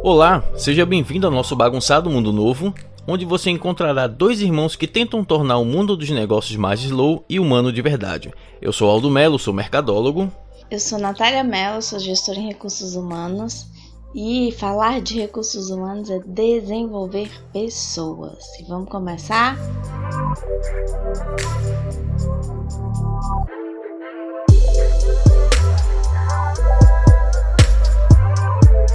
Olá, seja bem-vindo ao nosso bagunçado mundo novo, onde você encontrará dois irmãos que tentam tornar o mundo dos negócios mais slow e humano de verdade. Eu sou Aldo Melo, sou mercadólogo. Eu sou Natália Mello, sou gestora em recursos humanos e falar de recursos humanos é desenvolver pessoas. E vamos começar?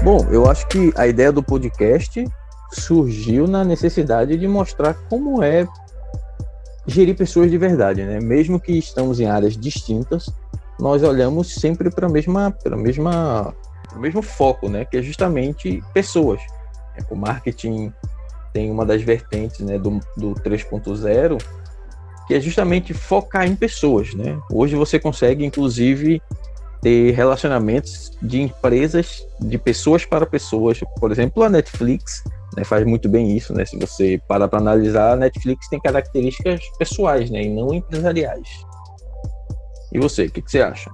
Bom, eu acho que a ideia do podcast surgiu na necessidade de mostrar como é gerir pessoas de verdade, né? Mesmo que estamos em áreas distintas, nós olhamos sempre para o mesmo foco, né? Que é justamente pessoas. O marketing tem uma das vertentes, né, do 3.0, que é justamente focar em pessoas, né? Hoje você consegue, inclusive, ter relacionamentos de empresas, de pessoas para pessoas. Por exemplo, a Netflix, né, faz muito bem isso, né? Se você parar para analisar, a Netflix tem características pessoais, né, e não empresariais. E você, o que você acha?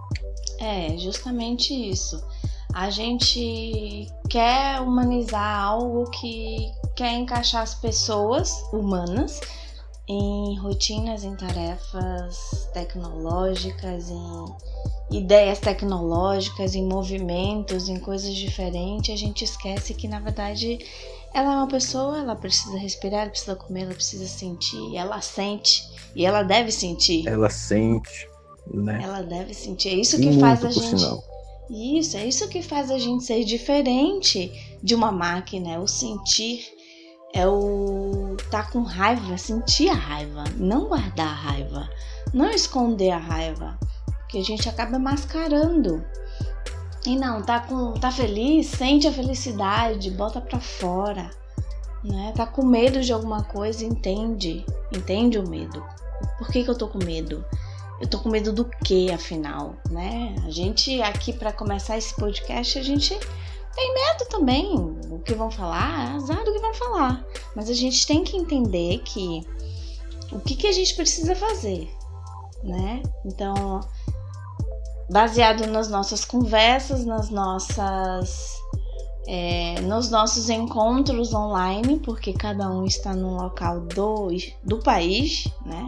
É, justamente isso. A gente quer humanizar algo que quer encaixar as pessoas humanas em rotinas, em tarefas tecnológicas, em ideias tecnológicas, em movimentos, em coisas diferentes. A gente esquece que, na verdade, ela é uma pessoa, ela precisa respirar, ela precisa comer, ela precisa sentir, ela sente e ela deve sentir. Ela sente, né? Ela deve sentir. É isso que faz a gente... Sinal. Isso, é isso que faz a gente ser diferente de uma máquina, é o sentir. É o tá com raiva, sentir a raiva, não guardar a raiva, não esconder a raiva, porque a gente acaba mascarando. E não, tá feliz, sente a felicidade, bota pra fora, né? Tá com medo de alguma coisa, entende o medo. Por que eu tô com medo? Eu tô com medo do quê, afinal, né? A gente aqui, para começar esse podcast, a gente tem medo também. O que vão falar, azar do que vão falar. Mas a gente tem que entender que o que a gente precisa fazer, né? Então, baseado nas nossas conversas, nos nossos encontros online, porque cada um está num local do país, né?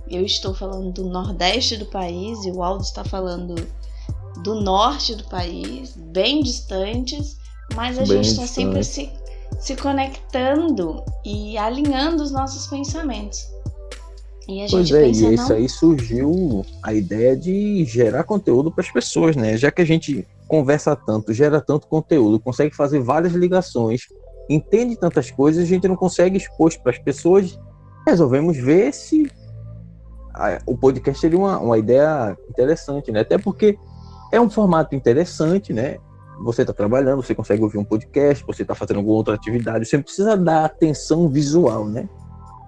Eu estou falando do nordeste do país e o Aldo está falando do norte do país, bem distantes, mas a gente está sempre se conectando e alinhando os nossos pensamentos. E a gente pensa, e isso aí surgiu a ideia de gerar conteúdo para as pessoas, né? Já que a gente conversa tanto, gera tanto conteúdo, consegue fazer várias ligações, entende tantas coisas, a gente não consegue expor para as pessoas. Resolvemos ver se o podcast seria uma ideia interessante, né? Até porque é um formato interessante, né? Você está trabalhando, você consegue ouvir um podcast, você está fazendo alguma outra atividade, você não precisa dar atenção visual, né?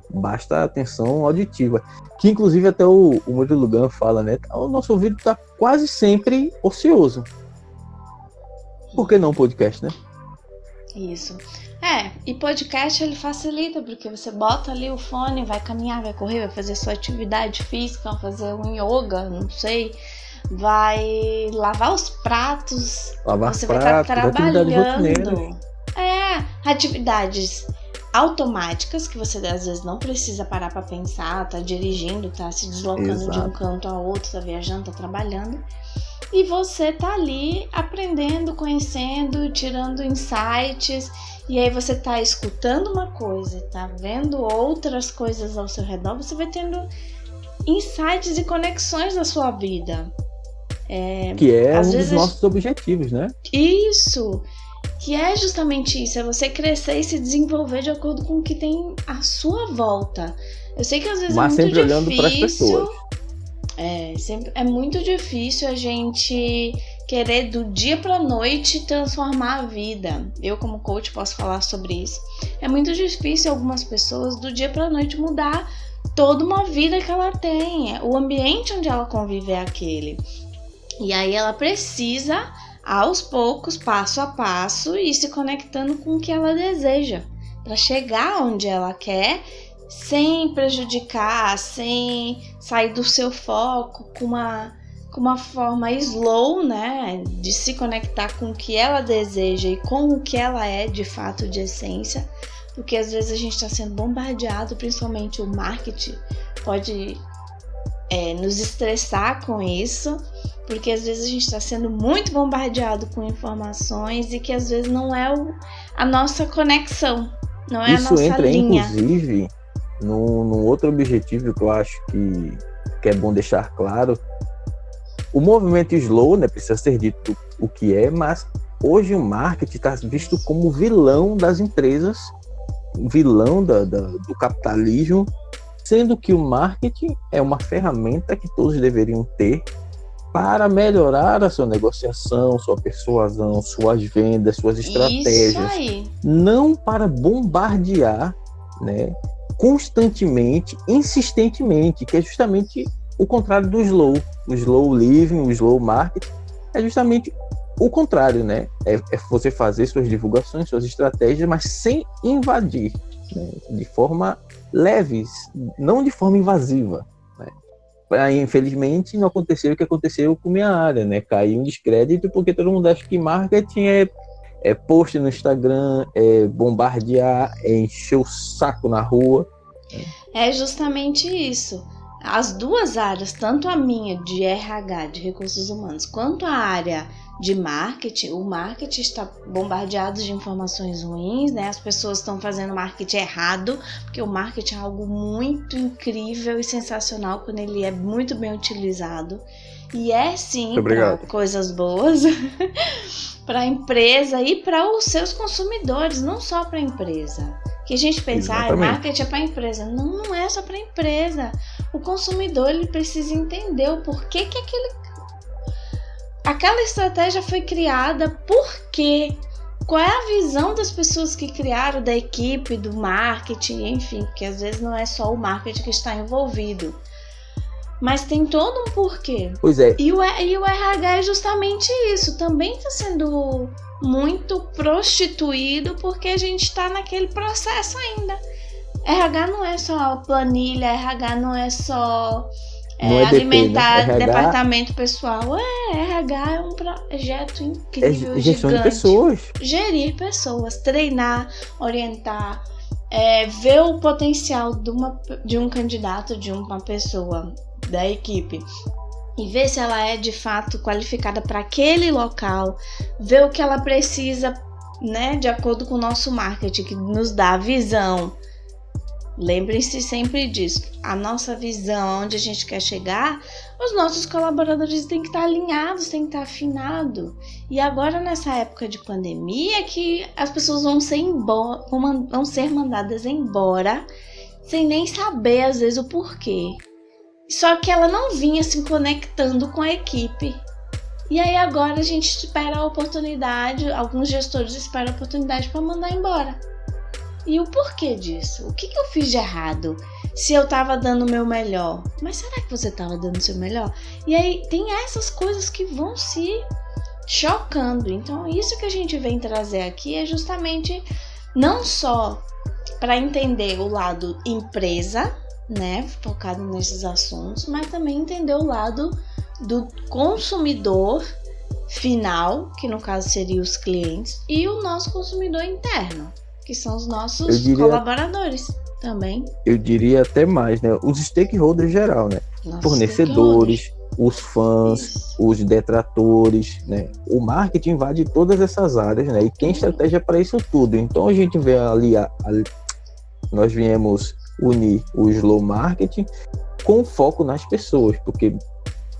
Basta a atenção auditiva. Que inclusive até o Murilo Gun fala, né? O nosso ouvido está quase sempre ocioso. Por que não podcast, né? Isso. E podcast ele facilita, porque você bota ali o fone, vai caminhar, vai correr, vai fazer sua atividade física, vai fazer um yoga, não sei, vai lavar os pratos, você vai estar trabalhando. Atividades automáticas que você às vezes não precisa parar para pensar, tá dirigindo, tá se deslocando Exato. de um canto a outro, tá viajando, tá trabalhando. E você tá ali aprendendo, conhecendo, tirando insights. E aí você tá escutando uma coisa, tá vendo outras coisas ao seu redor, você vai tendo insights e conexões da sua vida. Que é um dos nossos objetivos, né? Isso! Que é justamente isso, é você crescer e se desenvolver de acordo com o que tem à sua volta. Eu sei que às vezes Mas é muito sempre difícil... olhando para as pessoas. É muito difícil a gente querer do dia para noite transformar a vida. Eu como coach posso falar sobre isso. É muito difícil algumas pessoas do dia para noite mudar toda uma vida que ela tem. O ambiente onde ela convive é aquele. E aí ela precisa, aos poucos, passo a passo, ir se conectando com o que ela deseja para chegar onde ela quer, sem prejudicar, sem sair do seu foco, com uma com uma forma slow, né, de se conectar com o que ela deseja e com o que ela é de fato de essência, porque às vezes a gente está sendo bombardeado, principalmente o marketing pode nos estressar com isso, porque às vezes a gente está sendo muito bombardeado com informações e que às vezes não é a nossa conexão, não é isso a nossa entra, linha. Inclusive, num outro objetivo que eu acho que é bom deixar claro. O movimento slow, né, precisa ser dito o que é, mas hoje o marketing está visto como vilão das empresas, vilão do capitalismo, sendo que o marketing é uma ferramenta que todos deveriam ter para melhorar a sua negociação, sua persuasão, suas vendas, suas estratégias. Isso aí. Não para bombardear, né, constantemente, insistentemente, que é justamente o contrário do slow. O slow living, o slow marketing é justamente o contrário, né? É você fazer suas divulgações, suas estratégias, mas sem invadir, né? De forma leve, não de forma invasiva, né? Aí, infelizmente, não aconteceu o que aconteceu com minha área, né? Caiu um descrédito porque todo mundo acha que marketing é post no Instagram, é bombardear, é encher o saco na rua. É justamente isso. As duas áreas, tanto a minha de RH, de recursos humanos, quanto a área de marketing, o marketing está bombardeado de informações ruins, né? As pessoas estão fazendo marketing errado, porque o marketing é algo muito incrível e sensacional quando ele é muito bem utilizado. E é sim para coisas boas, para a empresa e para os seus consumidores, não só para a empresa. Que a gente pensa, marketing é para a empresa. Não, não é só para a empresa. O consumidor ele precisa entender o porquê que aquela estratégia foi criada, por quê? Qual é a visão das pessoas que criaram, da equipe, do marketing, enfim, porque às vezes não é só o marketing que está envolvido. Mas tem todo um porquê. Pois é. E o RH é justamente isso. Também está sendo muito prostituído porque a gente está naquele processo ainda. RH não é só planilha, RH não é só alimentar DP, né? departamento pessoal. RH é um projeto incrível, gestão gigante. De pessoas. Gerir pessoas, treinar, orientar, ver o potencial de um candidato, de uma pessoa da equipe e ver se ela é de fato qualificada para aquele local, ver o que ela precisa, né, de acordo com o nosso marketing, que nos dá a visão. Lembrem-se sempre disso, a nossa visão, onde a gente quer chegar, os nossos colaboradores têm que estar alinhados, têm que estar afinados. E agora nessa época de pandemia que as pessoas vão ser mandadas embora sem nem saber às vezes o porquê. Só que ela não vinha se conectando com a equipe. E aí agora a gente espera a oportunidade, alguns gestores esperam a oportunidade para mandar embora. E o porquê disso? O que eu fiz de errado? Se eu estava dando o meu melhor. Mas será que você estava dando o seu melhor? E aí tem essas coisas que vão se chocando. Então isso que a gente vem trazer aqui é justamente não só para entender o lado empresa, né, focado nesses assuntos, mas também entender o lado do consumidor final, que no caso seria os clientes, e o nosso consumidor interno, que são os nossos colaboradores também. Eu diria até mais, né, os stakeholders em geral, né, fornecedores, os fãs, os detratores, né, o marketing invade todas essas áreas, né, e tem estratégia para isso tudo. Então a gente vê ali nós viemos unir o slow marketing com foco nas pessoas, porque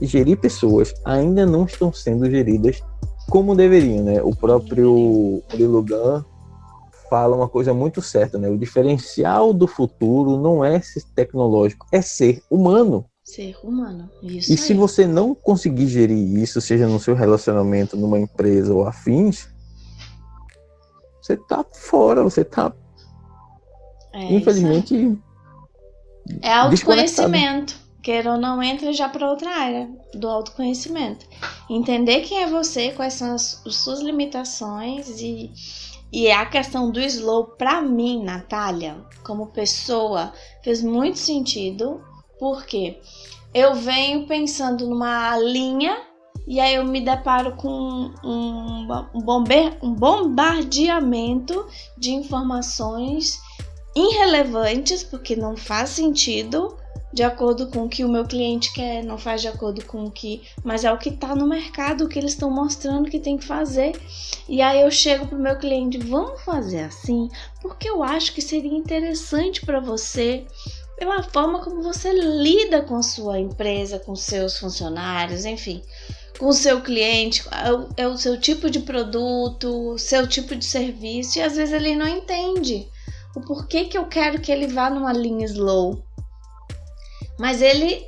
gerir pessoas ainda não estão sendo geridas como deveriam, né? O próprio Murilo Gun fala uma coisa muito certa, né? O diferencial do futuro não é ser tecnológico, é ser humano. Ser humano, isso. E se você não conseguir gerir isso, seja no seu relacionamento, numa empresa ou afins, você tá fora, você tá infelizmente é autoconhecimento, queira ou não, entra já para outra área do autoconhecimento. Entender quem é você, quais são as suas limitações e a questão do slow, para mim, Natália, como pessoa, fez muito sentido Por quê? Eu venho pensando numa linha e aí eu me deparo com um bombardeamento de informações irrelevantes, porque não faz sentido de acordo com o que o meu cliente quer, não faz de acordo com o que... Mas é o que está no mercado, o que eles estão mostrando que tem que fazer. E aí eu chego pro meu cliente, vamos fazer assim, porque eu acho que seria interessante para você, pela forma como você lida com a sua empresa, com seus funcionários, enfim, com o seu cliente, é o seu tipo de produto, o seu tipo de serviço, e às vezes ele não entende o porquê que eu quero que ele vá numa linha slow. Mas ele...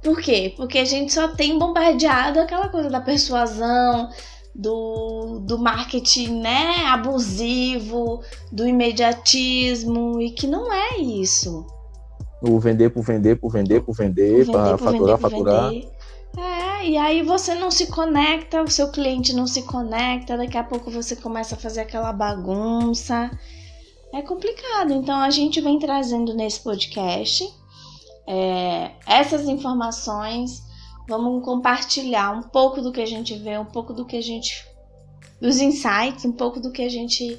Por quê? Porque a gente só tem bombardeado aquela coisa da persuasão, do marketing, né, abusivo, do imediatismo, e que não é isso. O vender por vender, para faturar. E aí você não se conecta, o seu cliente não se conecta, daqui a pouco você começa a fazer aquela bagunça. É complicado, então a gente vem trazendo nesse podcast essas informações, vamos compartilhar um pouco do que a gente vê, um pouco do que a gente... dos insights, um pouco do que a gente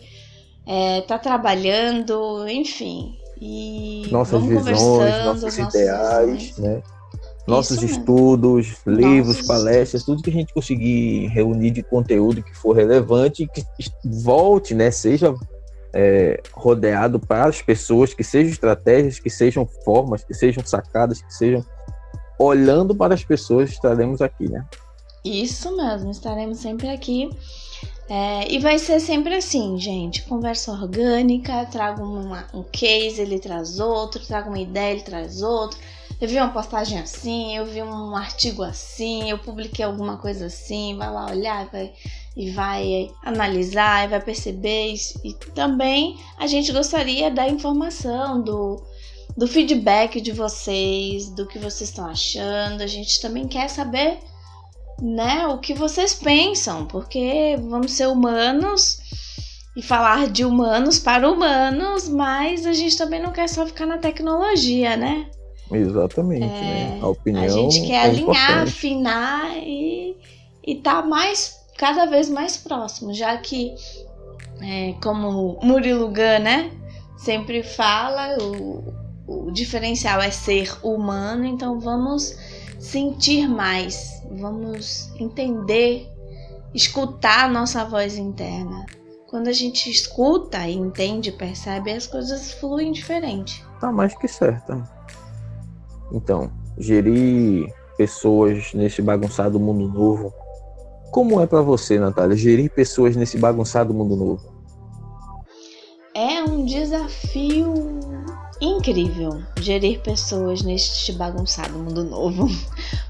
tá trabalhando, enfim. E nossas visões, nossos ideais, né? Nossos estudos, livros, palestras, tudo que a gente conseguir reunir de conteúdo que for relevante e que volte, né? Seja rodeado para as pessoas, que sejam estratégias, que sejam formas, que sejam sacadas, que sejam olhando para as pessoas, estaremos aqui, né? Isso mesmo, estaremos sempre aqui. E vai ser sempre assim, gente, conversa orgânica, trago um case, ele traz outro, trago uma ideia, ele traz outro. Eu vi uma postagem assim, eu vi um artigo assim, eu publiquei alguma coisa assim, vai lá olhar e vai analisar e vai perceber. E também a gente gostaria da informação, do feedback de vocês, do que vocês estão achando. A gente também quer saber, né, o que vocês pensam, porque vamos ser humanos e falar de humanos para humanos, mas a gente também não quer só ficar na tecnologia, né? Exatamente, né? A opinião a gente quer alinhar, importante. afinar e tá cada vez mais próximo, já que, como Murilo Gun, né, sempre fala, o diferencial é ser humano, então vamos sentir mais, vamos entender, escutar a nossa voz interna. Quando a gente escuta e entende, percebe, as coisas fluem diferente. Tá mais que certa. Então, gerir pessoas nesse bagunçado mundo novo. Como é para você, Natália, gerir pessoas nesse bagunçado mundo novo? É um desafio incrível gerir pessoas neste bagunçado mundo novo.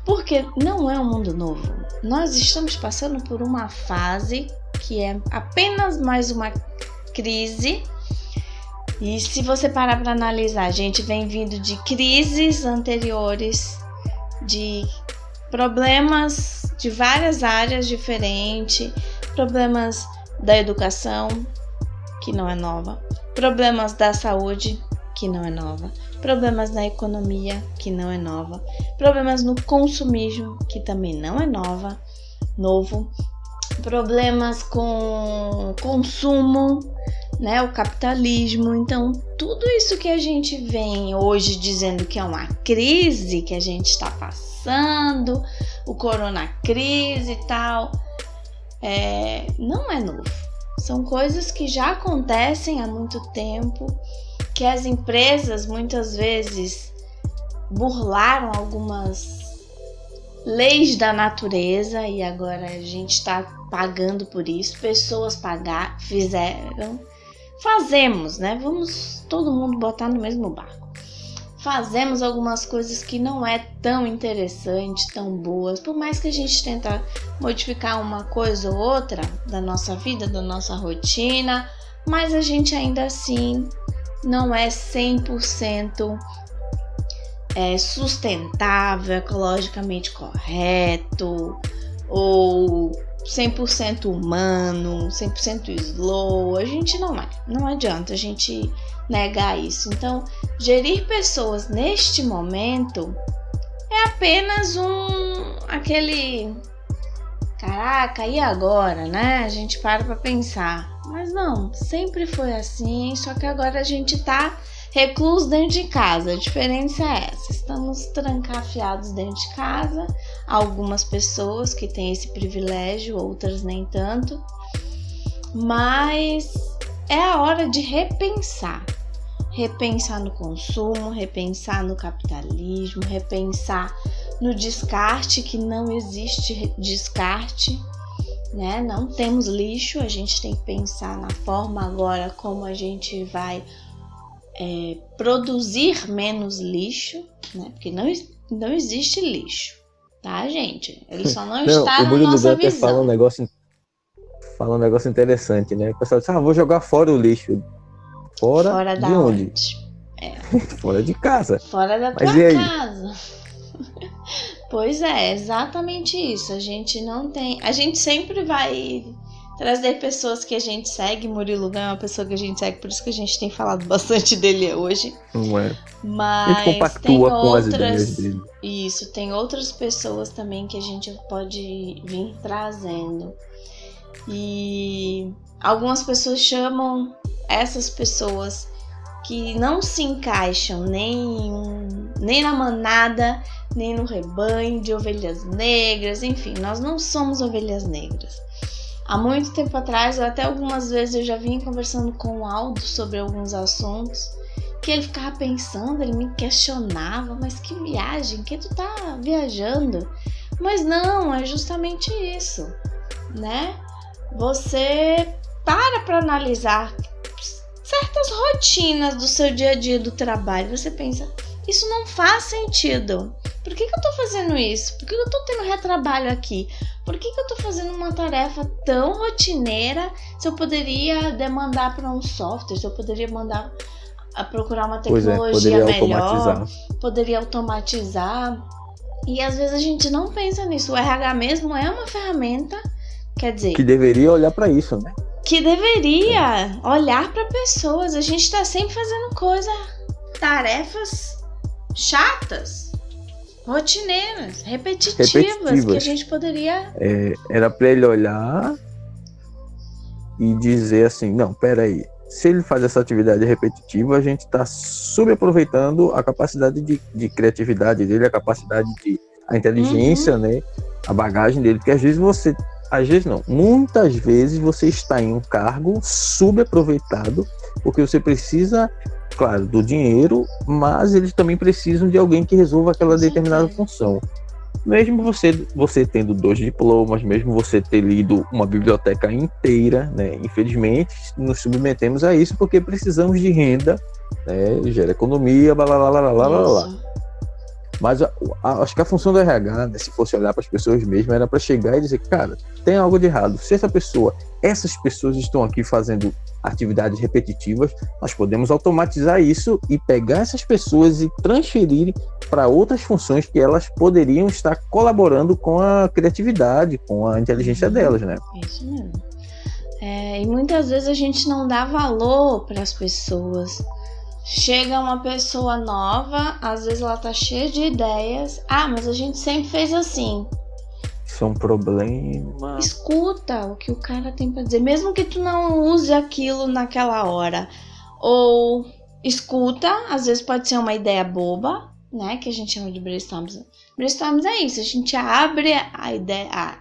Porque não é um mundo novo. Nós estamos passando por uma fase que é apenas mais uma crise. E se você parar para analisar, a gente vem vindo de crises anteriores, de problemas de várias áreas diferentes, problemas da educação, que não é nova, problemas da saúde, que não é nova, problemas na economia, que não é nova, problemas no consumismo, que também não é novo, problemas com consumo, né, o capitalismo. Então, tudo isso que a gente vem hoje dizendo que é uma crise que a gente está passando, o corona crise e tal, não é novo. São coisas que já acontecem há muito tempo, que as empresas muitas vezes burlaram algumas leis da natureza e agora a gente está pagando por isso. Pessoas fazemos, né? Vamos todo mundo botar no mesmo barco. Fazemos algumas coisas que não é tão interessante, tão boas, por mais que a gente tenta modificar uma coisa ou outra da nossa vida, da nossa rotina, mas a gente ainda assim não é 100% sustentável, ecologicamente correto, ou 100% humano, 100% slow. A gente não adianta a gente negar isso. Então, gerir pessoas neste momento é apenas aquele caraca, e agora, né? A gente para pensar. Mas não, sempre foi assim, só que agora a gente tá recluso dentro de casa. A diferença é essa, estamos trancafiados dentro de casa. Algumas pessoas que têm esse privilégio, outras nem tanto. Mas é a hora de repensar. Repensar no consumo, repensar no capitalismo, repensar no descarte, que não existe descarte, né? Não temos lixo, a gente tem que pensar na forma agora como a gente vai produzir menos lixo, né? Porque não existe lixo, tá, gente? Ele só não está na nossa visão. Fala um negócio interessante, né? O pessoal diz, vou jogar fora o lixo. Fora de onde? Fora de casa. Fora da tua casa. Pois é, exatamente isso. A gente não tem. A gente sempre vai trazer pessoas que a gente segue. Murilo Gun é uma pessoa que a gente segue, por isso que a gente tem falado bastante dele hoje. Não é? Mas a gente compactua com as ideias dele. Isso, tem outras pessoas também que a gente pode vir trazendo. E algumas pessoas chamam essas pessoas que não se encaixam nem na manada, nem no rebanho de ovelhas negras, enfim, nós não somos ovelhas negras. Há muito tempo atrás, até algumas vezes eu já vim conversando com o Aldo sobre alguns assuntos, que ele ficava pensando, ele me questionava, mas que viagem, que tu tá viajando? Mas não, é justamente isso, né? Você para analisar certas rotinas do seu dia a dia do trabalho, você pensa, isso não faz sentido. Por que eu tô fazendo isso? Por que eu tô tendo retrabalho aqui? Por que eu tô fazendo uma tarefa tão rotineira se eu poderia demandar para um software, se eu poderia mandar a procurar uma tecnologia melhor, poderia automatizar. E às vezes a gente não pensa nisso. O RH mesmo é uma ferramenta, quer dizer... que deveria olhar para isso, né? Que deveria olhar para pessoas. A gente tá sempre fazendo tarefas chatas, rotineiras, repetitivas. Que a gente poderia... Era para ele olhar e dizer assim, não, peraí, se ele faz essa atividade repetitiva, a gente está subaproveitando a capacidade de criatividade dele, a inteligência, né, a bagagem dele, porque muitas vezes você está em um cargo subaproveitado, porque você precisa, claro, do dinheiro, mas eles também precisam de alguém que resolva aquela determinada função. Mesmo você tendo 2 diplomas, mesmo você ter lido uma biblioteca inteira, né, infelizmente nos submetemos a isso porque precisamos de renda, né, gera economia, blá blá blá blá blá blá. Mas acho que a função do RH, né, se fosse olhar para as pessoas mesmo, era para chegar e dizer, cara, tem algo de errado. Se essas pessoas estão aqui fazendo atividades repetitivas, nós podemos automatizar isso e pegar essas pessoas e transferir para outras funções que elas poderiam estar colaborando com a criatividade, com a inteligência delas, né? Isso mesmo. E muitas vezes a gente não dá valor para as pessoas. Chega uma pessoa nova, às vezes ela tá cheia de ideias. Mas a gente sempre fez assim. Isso é um problema. Escuta o que o cara tem pra dizer, mesmo que tu não use aquilo naquela hora. Ou escuta, às vezes pode ser uma ideia boba, né? Que a gente chama de brainstorms. Brainstorms é isso, a gente abre a ideia,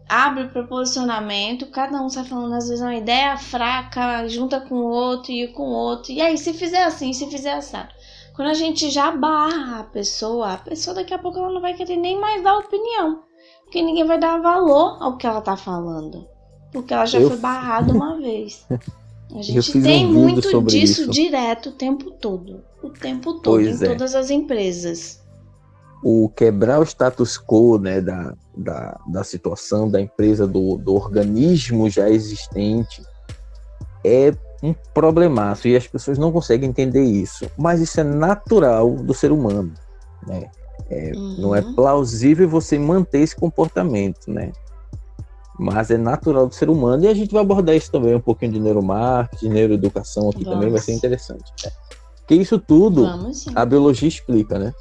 abre o proposicionamento, cada um sai falando às vezes uma ideia fraca, junta com o outro e com o outro. E aí, se fizer assim, se fizer assim. Quando a gente já barra a pessoa daqui a pouco ela não vai querer nem mais dar opinião. Porque ninguém vai dar valor ao que ela tá falando. Porque ela já foi barrada uma vez. A gente tem muito disso direto o tempo todo. O tempo todo, em todas as empresas. O quebrar o status quo, né, da situação da empresa, do organismo já existente, é um problemaço e as pessoas não conseguem entender isso. Mas isso é natural do ser humano, né? Não é plausível você manter esse comportamento, né? Mas é natural do ser humano e a gente vai abordar isso também, um pouquinho de neuromarketing, neuroeducação aqui também, vai ser interessante, né? Porque isso tudo Vamos sim. a biologia explica, né?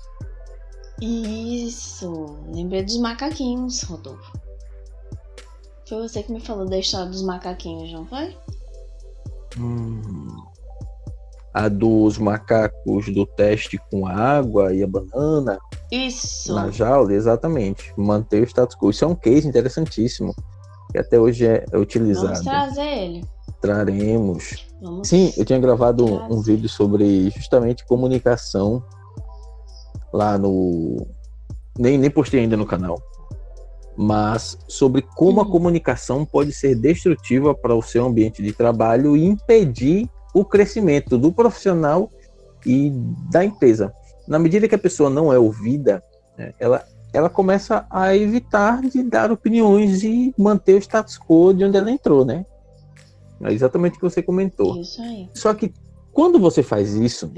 Isso. Lembrei dos macaquinhos, Rodolfo. Foi você que me falou da história dos macaquinhos, não foi? A dos macacos do teste com a água e a banana Isso. na jaula, exatamente. Manter o status quo. Isso é um case interessantíssimo, que até hoje é utilizado. Vamos trazer ele. Traremos. Vamos Sim, eu tinha gravado trazer. um vídeo sobre justamente comunicação lá no... Nem postei ainda no canal. Mas sobre como a comunicação pode ser destrutiva para o seu ambiente de trabalho e impedir o crescimento do profissional e da empresa. Na medida que a pessoa não é ouvida, né, ela começa a evitar de dar opiniões e manter o status quo de onde ela entrou, né? É exatamente o que você comentou. Isso aí. Só que quando você faz isso,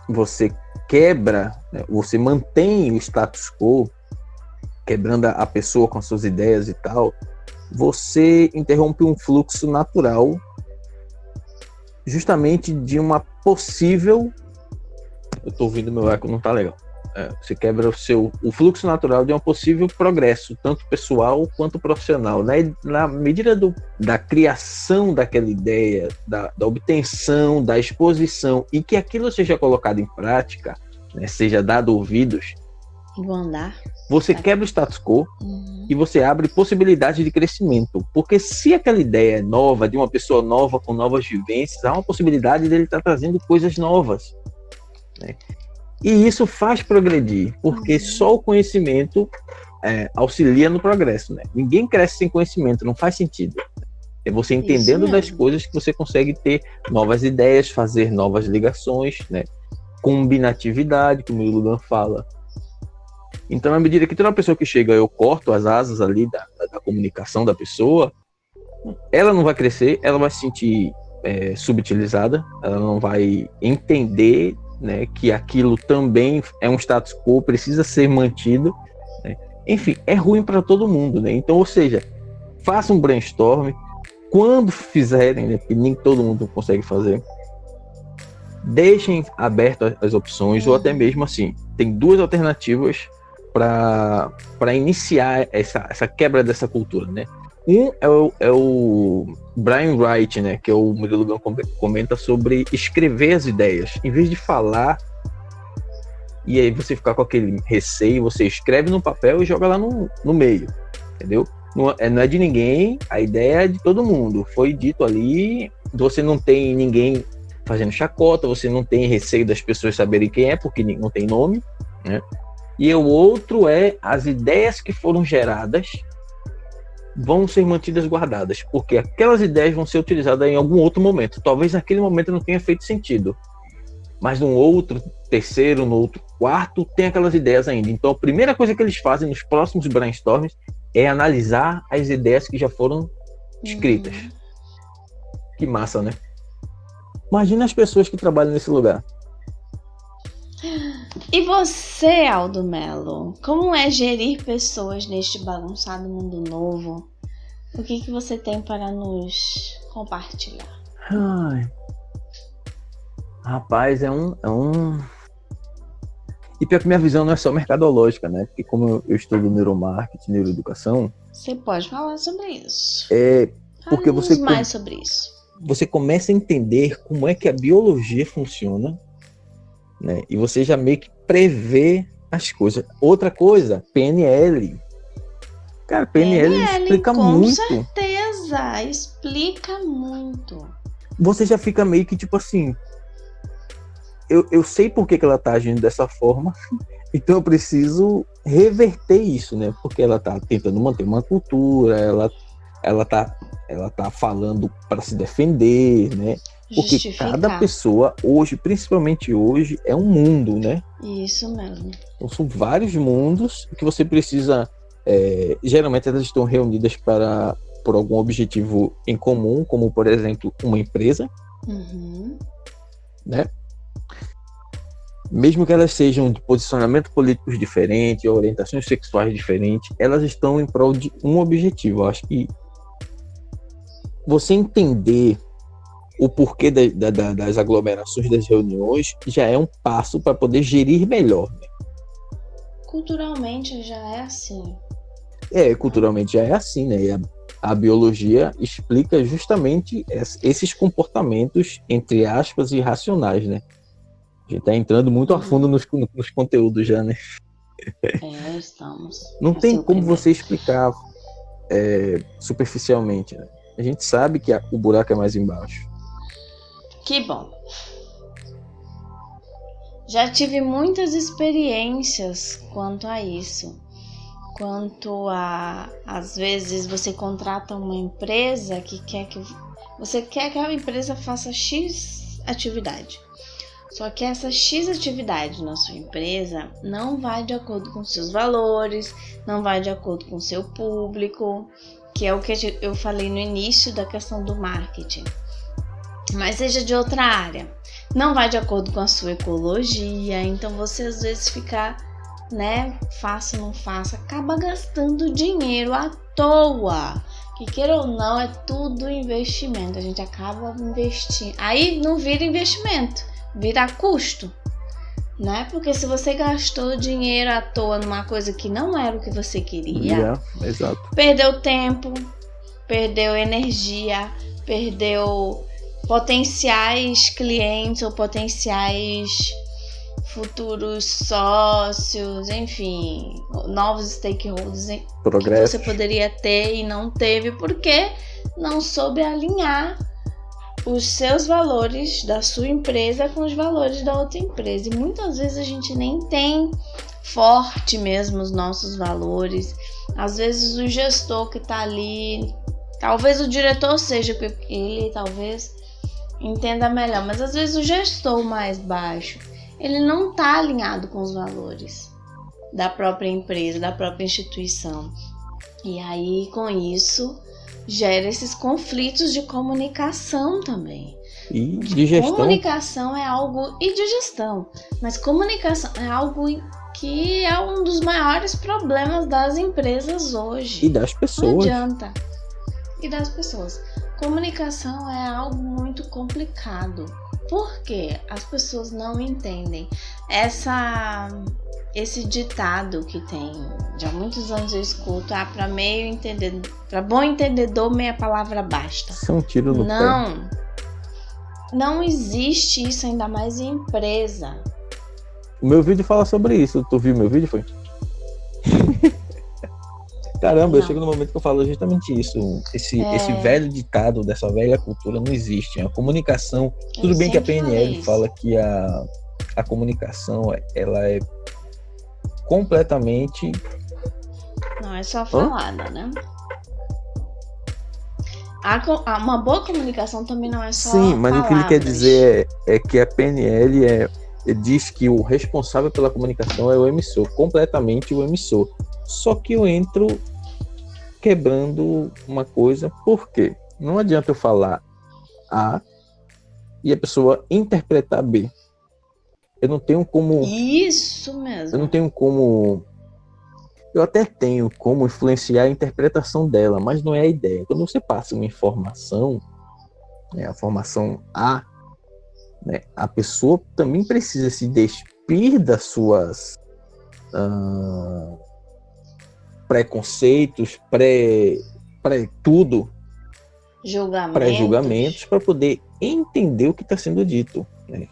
você quebra, né, você mantém o status quo, quebrando a pessoa com as suas ideias e tal, você interrompe um fluxo natural justamente de uma possível... Eu tô ouvindo meu eco, não tá legal. Você quebra o fluxo natural de um possível progresso, tanto pessoal quanto profissional. Na medida da criação daquela ideia, da obtenção, da exposição, e que aquilo seja colocado em prática, né, seja dado ouvidos, Do andar. você quebra o status quo e você abre possibilidade de crescimento. Porque se aquela ideia é nova, de uma pessoa nova, com novas vivências, há uma possibilidade dele estar trazendo coisas novas, né? E isso faz progredir, porque só o conhecimento auxilia no progresso, né? Ninguém cresce sem conhecimento, não faz sentido. É você entendendo das coisas que você consegue ter novas ideias, fazer novas ligações, né? Combinatividade, como o Lugan fala. Então, à medida que toda pessoa que chega, eu corto as asas ali da comunicação da pessoa, ela não vai crescer, ela vai se sentir subutilizada, ela não vai entender, né, que aquilo também é um status quo, precisa ser mantido, né? Enfim, é ruim para todo mundo, né? Então, ou seja, faça um brainstorm, quando fizerem, né, porque nem todo mundo consegue fazer, deixem abertas as opções, ou até mesmo assim, tem duas alternativas para iniciar essa quebra dessa cultura, né? Um é o Brian Wright, né, que o Murilo comenta sobre escrever as ideias. Em vez de falar, e aí você ficar com aquele receio, você escreve no papel e joga lá no meio, entendeu? Não é de ninguém, a ideia é de todo mundo. Foi dito ali, você não tem ninguém fazendo chacota, você não tem receio das pessoas saberem quem é, porque não tem nome, né? E o outro é as ideias que foram geradas vão ser mantidas guardadas, porque aquelas ideias vão ser utilizadas em algum outro momento. Talvez naquele momento não tenha feito sentido, mas num outro terceiro, no outro quarto, tem aquelas ideias ainda. Então a primeira coisa que eles fazem nos próximos brainstorms é analisar as ideias que já foram escritas. Que massa, né? Imagina as pessoas que trabalham nesse lugar. E você, Aldo Melo, como é gerir pessoas neste bagunçado mundo novo? O que você tem para nos compartilhar? Ai. Rapaz, é um... E pior que minha visão não é só mercadológica, né? Porque como eu estudo neuromarketing, neuroeducação... Você pode falar sobre isso. Porque Fale mais sobre isso. Você começa a entender como é que a biologia funciona, né? E você já meio que prevê as coisas. Outra coisa, PNL. Cara, PNL explica muito. Com certeza, explica muito. Você já fica meio que tipo assim, eu sei por que ela tá agindo dessa forma, então eu preciso reverter isso, né? Porque ela tá tentando manter uma cultura, ela tá falando para se defender, né? Porque cada pessoa hoje, principalmente hoje, é um mundo, né? Isso mesmo. Então são vários mundos que você precisa... geralmente elas estão reunidas por algum objetivo em comum, como, por exemplo, uma empresa. Né? Mesmo que elas sejam de posicionamento políticos diferentes, orientações sexuais diferentes, elas estão em prol de um objetivo. Eu acho que você entender o porquê das aglomerações, das reuniões, já é um passo para poder gerir melhor. Né? Culturalmente já é assim. Culturalmente já é assim, né? E a biologia explica justamente esses comportamentos, entre aspas, irracionais, né? A gente tá entrando muito a fundo nos conteúdos já, né? Estamos. Não tem como você explicar superficialmente, né? A gente sabe que o buraco é mais embaixo. Que bom. Já tive muitas experiências quanto a isso. Quanto a, às vezes, você contrata uma empresa você quer que a empresa faça X atividade. Só que essa X atividade na sua empresa não vai de acordo com seus valores, não vai de acordo com o seu público, que é o que eu falei no início da questão do marketing. Mas seja de outra área, não vai de acordo com a sua ecologia, então você às vezes fica, né, faça ou não faça, acaba gastando dinheiro à toa. Que queira ou não, é tudo investimento, a gente acaba investindo, aí não vira investimento, vira custo, né? Porque se você gastou dinheiro à toa numa coisa que não era o que você queria, exato. Perdeu tempo, perdeu energia, perdeu potenciais clientes ou potenciais futuros sócios, enfim, novos stakeholders que você poderia ter e não teve porque não soube alinhar os seus valores da sua empresa com os valores da outra empresa. E muitas vezes a gente nem tem forte mesmo os nossos valores. Às vezes o gestor que está ali, talvez o diretor seja, porque ele talvez entenda melhor, mas às vezes o gestor mais baixo, ele não está alinhado com os valores da própria empresa, da própria instituição. E aí, com isso, gera esses conflitos de comunicação também. E de gestão. Comunicação é algo... E de gestão. Mas comunicação é algo que é um dos maiores problemas das empresas hoje. E das pessoas. Não adianta. E das pessoas. Comunicação é algo muito complicado. Por quê? As pessoas não entendem. Esse ditado que tem, já há muitos anos eu escuto, para bom entendedor, meia palavra basta. Isso é um tiro no pé. Não existe isso, ainda mais em empresa. O meu vídeo fala sobre isso. Tu viu meu vídeo, foi? Caramba, eu chego no momento que eu falo justamente isso. Esse velho ditado dessa velha cultura não existe. A comunicação, tudo bem que a PNL fala que a comunicação, ela é completamente... Não é só falada, né? Uma boa comunicação também não é só Sim, mas palavras. O que ele quer dizer é que a PNL diz que o responsável pela comunicação é o emissor, completamente o emissor. Só que eu entro quebrando uma coisa, por quê? Não adianta eu falar A e a pessoa interpretar B. Eu não tenho como... Isso mesmo. Eu não tenho como... Eu até tenho como influenciar a interpretação dela, mas não é a ideia. Quando você passa uma informação, né, a informação A, né, a pessoa também precisa se despir das suas preconceitos, tudo, pré-julgamentos, para poder entender o que está sendo dito, né?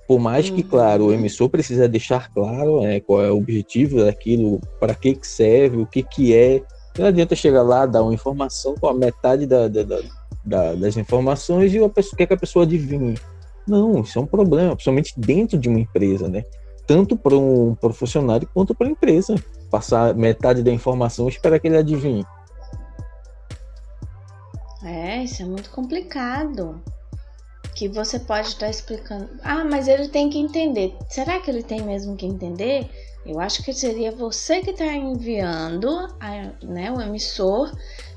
Por mais que, claro, o emissor precisa deixar claro, né, qual é o objetivo daquilo, para que serve, o que é. Não adianta chegar lá, dar uma informação com a metade das informações e quer que a pessoa adivinhe. Não, isso é um problema, principalmente dentro de uma empresa, né? Tanto para um funcionário quanto para a empresa. Passar metade da informação e esperar que ele adivinhe. Isso é muito complicado. Que você pode estar explicando. Mas ele tem que entender. Será que ele tem mesmo que entender? Eu acho que seria você que está enviando, né, o emissor,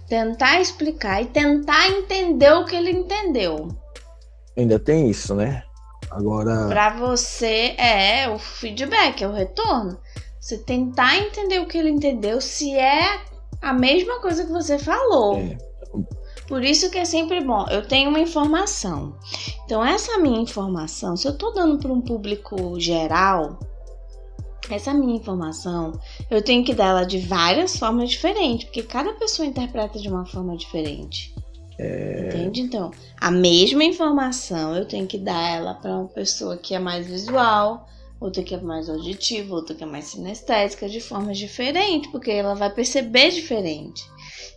tentar explicar e tentar entender o que ele entendeu. Ainda tem isso, né? Agora... Para você o feedback, é o retorno. Você tentar entender o que ele entendeu, se é a mesma coisa que você falou. Por isso que é sempre bom, eu tenho uma informação. Então, essa minha informação, se eu tô dando para um público geral, essa minha informação, eu tenho que dar ela de várias formas diferentes, porque cada pessoa interpreta de uma forma diferente. Entende? Então, a mesma informação, eu tenho que dar ela para uma pessoa que é mais visual, outra que é mais auditiva, outra que é mais sinestésica, de formas diferentes, porque ela vai perceber diferente.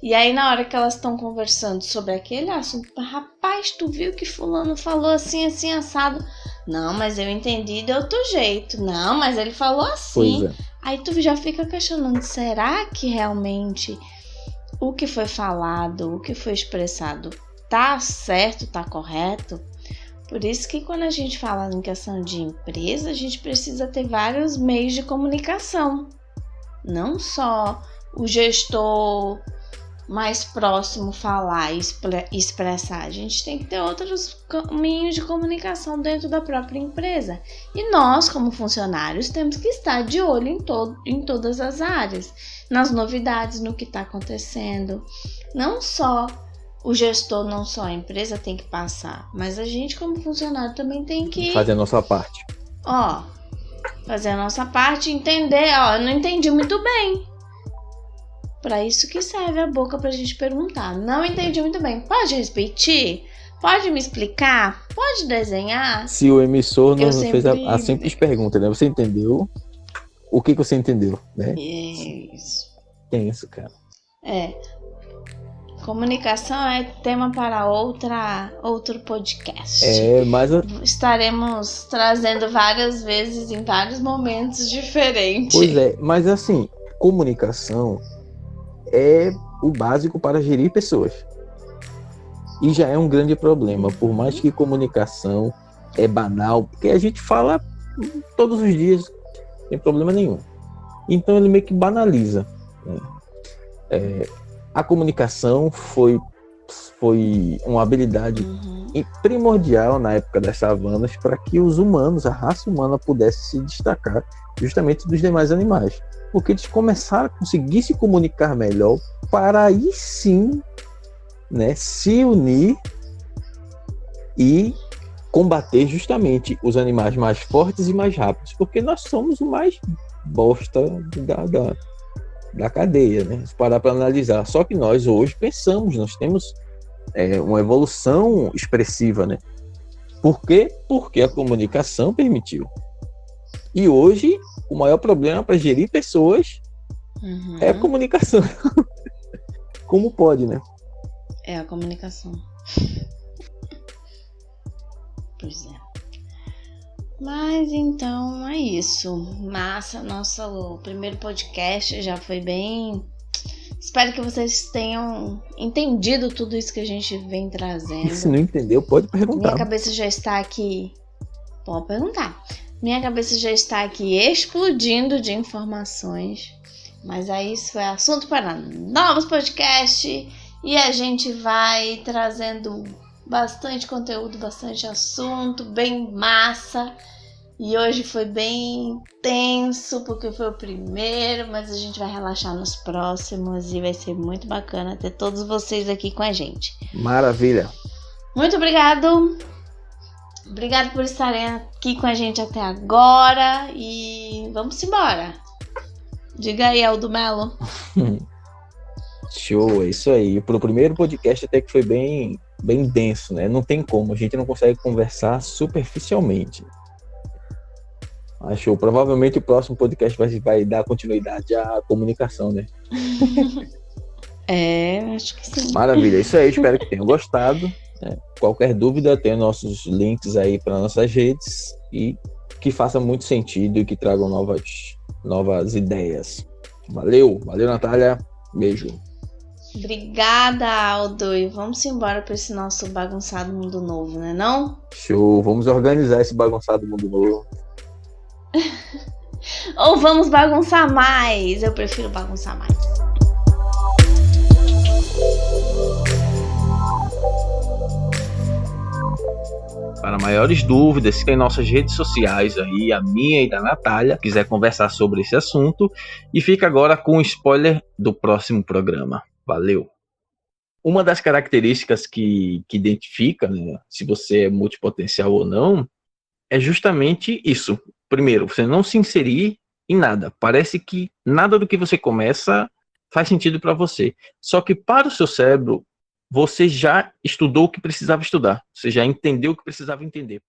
E aí, na hora que elas estão conversando sobre aquele assunto, rapaz, tu viu que fulano falou assim, assim, assado? Não, mas eu entendi de outro jeito. Não, mas ele falou assim. Pois é. Aí tu já fica questionando, será que realmente o que foi falado, o que foi expressado tá certo, tá correto? Por isso que quando a gente fala em questão de empresa, a gente precisa ter vários meios de comunicação. Não só o gestor mais próximo falar e expressar. A gente tem que ter outros caminhos de comunicação dentro da própria empresa. E nós, como funcionários, temos que estar de olho em todas as áreas. Nas novidades, no que está acontecendo. Não só o gestor, não só a empresa tem que passar, mas a gente como funcionário também tem que fazer a nossa parte. Fazer a nossa parte, entender, eu não entendi muito bem. Para isso que serve a boca pra gente perguntar. Não entendi muito bem. Pode repetir? Pode me explicar? Pode desenhar? Se o emissor não fez a simples pergunta, né? Você entendeu? O que você entendeu, né? Isso. Tenso, cara. Comunicação é tema para outro podcast. Mas estaremos trazendo várias vezes em vários momentos diferentes. Pois é, mas assim, comunicação é o básico para gerir pessoas. E já é um grande problema, por mais que comunicação é banal, porque a gente fala todos os dias, não tem problema nenhum. Então ele meio que banaliza, né? A comunicação foi uma habilidade primordial na época das savanas para que os humanos, a raça humana, pudesse se destacar justamente dos demais animais. Porque eles começaram a conseguir se comunicar melhor para aí sim, né, se unir e combater justamente os animais mais fortes e mais rápidos, porque nós somos o mais bosta da cadeia, né? Se parar para analisar. Só que nós hoje pensamos, nós temos uma evolução expressiva, né? Por quê? Porque a comunicação permitiu. E hoje, o maior problema para gerir pessoas é a comunicação. Como pode, né? É a comunicação. Pois é. Mas então é isso. Massa, nosso primeiro podcast já foi bem... Espero que vocês tenham entendido tudo isso que a gente vem trazendo. E se não entendeu, pode perguntar. Minha cabeça já está aqui... Pode perguntar. Minha cabeça já está aqui explodindo de informações. Mas aí isso é assunto para novos podcasts. E a gente vai trazendo bastante conteúdo, bastante assunto, bem massa. E hoje foi bem tenso, porque foi o primeiro, mas a gente vai relaxar nos próximos e vai ser muito bacana ter todos vocês aqui com a gente. Maravilha! Muito obrigado! Obrigado por estarem aqui com a gente até agora e vamos embora! Diga aí, Aldo Melo. Show, é isso aí. Pro primeiro podcast até que foi bem denso, né? Não tem como, a gente não consegue conversar superficialmente. Show. Provavelmente o próximo podcast vai dar continuidade à comunicação, né? Acho que sim. Maravilha, isso aí, espero que tenham gostado. Qualquer dúvida, tem nossos links aí para nossas redes e que faça muito sentido e que tragam novas ideias. Valeu, Natália. Beijo. Obrigada, Aldo. E vamos embora para esse nosso bagunçado mundo novo, né não? Show, vamos organizar esse bagunçado mundo novo. Ou vamos bagunçar mais? Eu prefiro bagunçar mais. Para maiores dúvidas, siga em nossas redes sociais aí, a minha e da Natália, se quiser conversar sobre esse assunto. E fica agora com o spoiler do próximo programa. Valeu! Uma das características que identifica, né, se você é multipotencial ou não, é justamente isso. Primeiro, você não se inserir em nada. Parece que nada do que você começa faz sentido para você. Só que para o seu cérebro, você já estudou o que precisava estudar. Você já entendeu o que precisava entender.